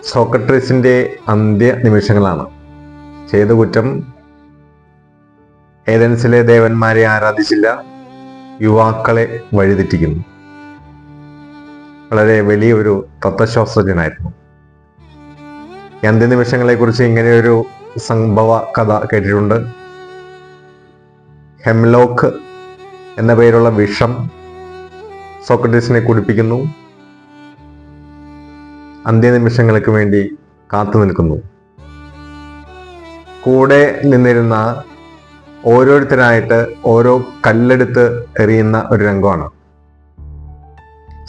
സോക്രട്ടീസിന്റെ അന്ത്യ നിമിഷങ്ങളാണ്. ചെയ്ത കുറ്റം ഏതൻസിലെ ദേവന്മാരെ ആരാധിച്ചില്ല, യുവാക്കളെ വഴിതെറ്റിക്കുന്നു. വളരെ വലിയൊരു തത്വശാസ്ത്രജ്ഞനായിരുന്നു. ഈ അന്ത്യനിമിഷങ്ങളെ കുറിച്ച് ഇങ്ങനെയൊരു സംഭവ കഥ കേട്ടിട്ടുണ്ട്. ഹെംലോക്ക് എന്ന പേരുള്ള വിഷം സോക്രട്ടീസിനെ കുടിപ്പിക്കുന്നു. അന്ത്യനിമിഷങ്ങൾക്ക് വേണ്ടി കാത്തു നിൽക്കുന്നു. കൂടെ നിന്നിരുന്ന ഓരോരുത്തരായിട്ട് ഓരോ കല്ലെടുത്ത് എറിയുന്ന ഒരു രംഗമാണ്.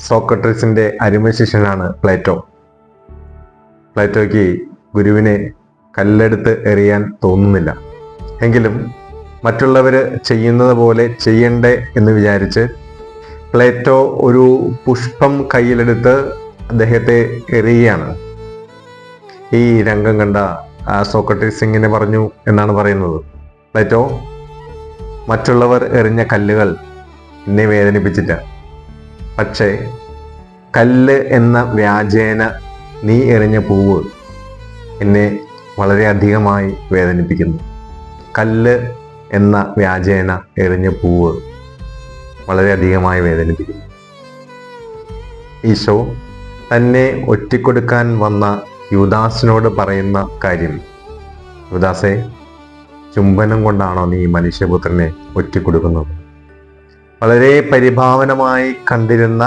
സോക്രട്ടീസിന്റെ അരുമ ശിഷ്യനാണ് പ്ലേറ്റോ. പ്ലേറ്റോയ്ക്ക് ഗുരുവിനെ കല്ലെടുത്ത് എറിയാൻ തോന്നുന്നില്ല. എങ്കിലും മറ്റുള്ളവർ ചെയ്യുന്നത് പോലെ ചെയ്യണ്ടേ എന്ന് വിചാരിച്ച് പ്ലേറ്റോ ഒരു പുഷ്പം കയ്യിലെടുത്ത് അദ്ദേഹത്തെ എറിയുകയാണ്. ഈ രംഗം കണ്ട സോക്രട്ടീസ് ഇങ്ങനെ പറഞ്ഞു എന്നാണ് പറയുന്നത്: പ്ലേറ്റോ, മറ്റുള്ളവർ എറിഞ്ഞ കല്ലുകൾ എന്നെ വേദനിപ്പിച്ചില്ല, പക്ഷേ കല്ല് എന്ന വ്യാജേന നീ എറിഞ്ഞ പൂവ് എന്നെ വളരെയധികമായി വേദനിപ്പിക്കുന്നു. കല്ല് എന്ന വ്യാജേന എറിഞ്ഞ പൂവ് വളരെയധികമായി വേദനിപ്പിക്കുന്നു. ഈശോ തന്നെ ഒറ്റിക്കൊടുക്കാൻ വന്ന യൂദാസിനോട് പറയുന്ന കാര്യം: യൂദാസേ, ചുംബനം കൊണ്ടാണോ നീ മനുഷ്യപുത്രനെ ഒറ്റിക്കൊടുക്കുന്നത്? വളരെ പരിഭാവനമായി കണ്ടിരുന്ന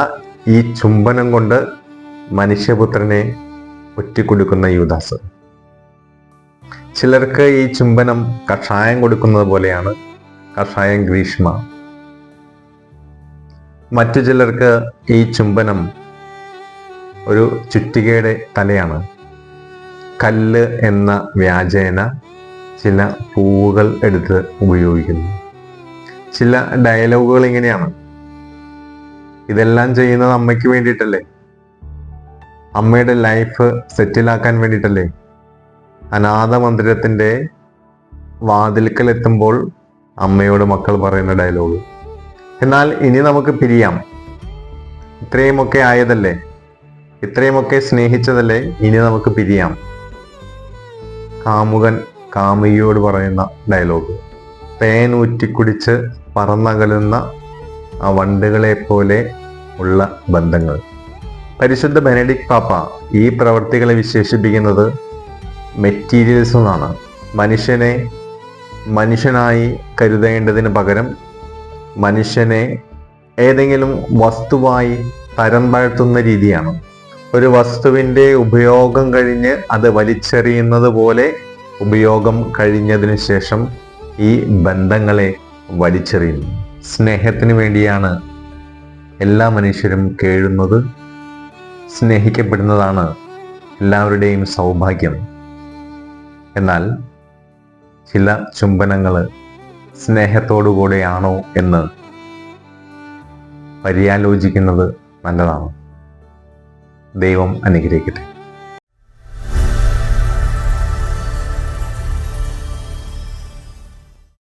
ഈ ചുംബനം കൊണ്ട് മനുഷ്യപുത്രനെ ഒറ്റിക്കൊടുക്കുന്ന യൂദാസ്. ചിലർക്ക് ഈ ചുംബനം കഷായം കൊടുക്കുന്നത് പോലെയാണ്, കഷായം ഗ്രീഷ്മ. മറ്റു ചിലർക്ക് ഈ ചുംബനം ഒരു ചുറ്റികയുടെ തലയാണ്. കല്ല് എന്ന വ്യാജേന ചില പൂവുകൾ എടുത്ത് ഉപയോഗിക്കുന്നു. ചില ഡയലോഗുകൾ ഇങ്ങനെയാണ്: ഇതെല്ലാം ചെയ്യുന്നത് അമ്മയ്ക്ക് വേണ്ടിയിട്ടല്ലേ, അമ്മയുടെ ലൈഫ് സെറ്റിലാക്കാൻ വേണ്ടിയിട്ടല്ലേ. അനാഥ മന്ദിരത്തിൻ്റെ വാതിൽക്കൽ എത്തുമ്പോൾ അമ്മയോട് മക്കൾ പറയുന്ന ഡയലോഗ്. എന്നാൽ ഇനി നമുക്ക് പിരിയാം, ഇത്രയുമൊക്കെ ആയതല്ലേ, ഇത്രയുമൊക്കെ സ്നേഹിച്ചതല്ലേ, ഇനി നമുക്ക് പിരിയാം. കാമുകൻ കാമുകിയോട് പറയുന്ന ഡയലോഗ്. തേൻ ഊറ്റിക്കുടിച്ച് പറന്നകലുന്ന ആ വണ്ടുകളെ പോലെ ഉള്ള ബന്ധങ്ങൾ. പരിശുദ്ധ ബെനഡിക്ട് പാപ്പ ഈ പ്രവർത്തികളെ വിശേഷിപ്പിക്കുന്നത് മെറ്റീരിയൽസ് എന്നാണ്. മനുഷ്യനെ മനുഷ്യനായി കരുതേണ്ടതിന് പകരം മനുഷ്യനെ ഏതെങ്കിലും വസ്തുവായി തരം താഴ്ത്തുന്ന രീതിയാണ്. ഒരു വസ്തുവിൻ്റെ ഉപയോഗം കഴിഞ്ഞ് അത് വലിച്ചെറിയുന്നത് പോലെ ഉപയോഗം കഴിഞ്ഞതിന് ശേഷം ഈ ബന്ധങ്ങളെ വലിച്ചെറിയുന്നു. സ്നേഹത്തിന് വേണ്ടിയാണ് എല്ലാ മനുഷ്യരും കേഴുന്നത്. സ്നേഹിക്കപ്പെടുന്നതാണ് എല്ലാവരുടെയും സൗഭാഗ്യം. എന്നാൽ ചില ചുംബനങ്ങൾ സ്നേഹത്തോടുകൂടെയാണോ എന്ന് പര്യാലോചിക്കുന്നത് നല്ലതാണ്. ദൈവം അനുഗ്രഹിക്കട്ടെ.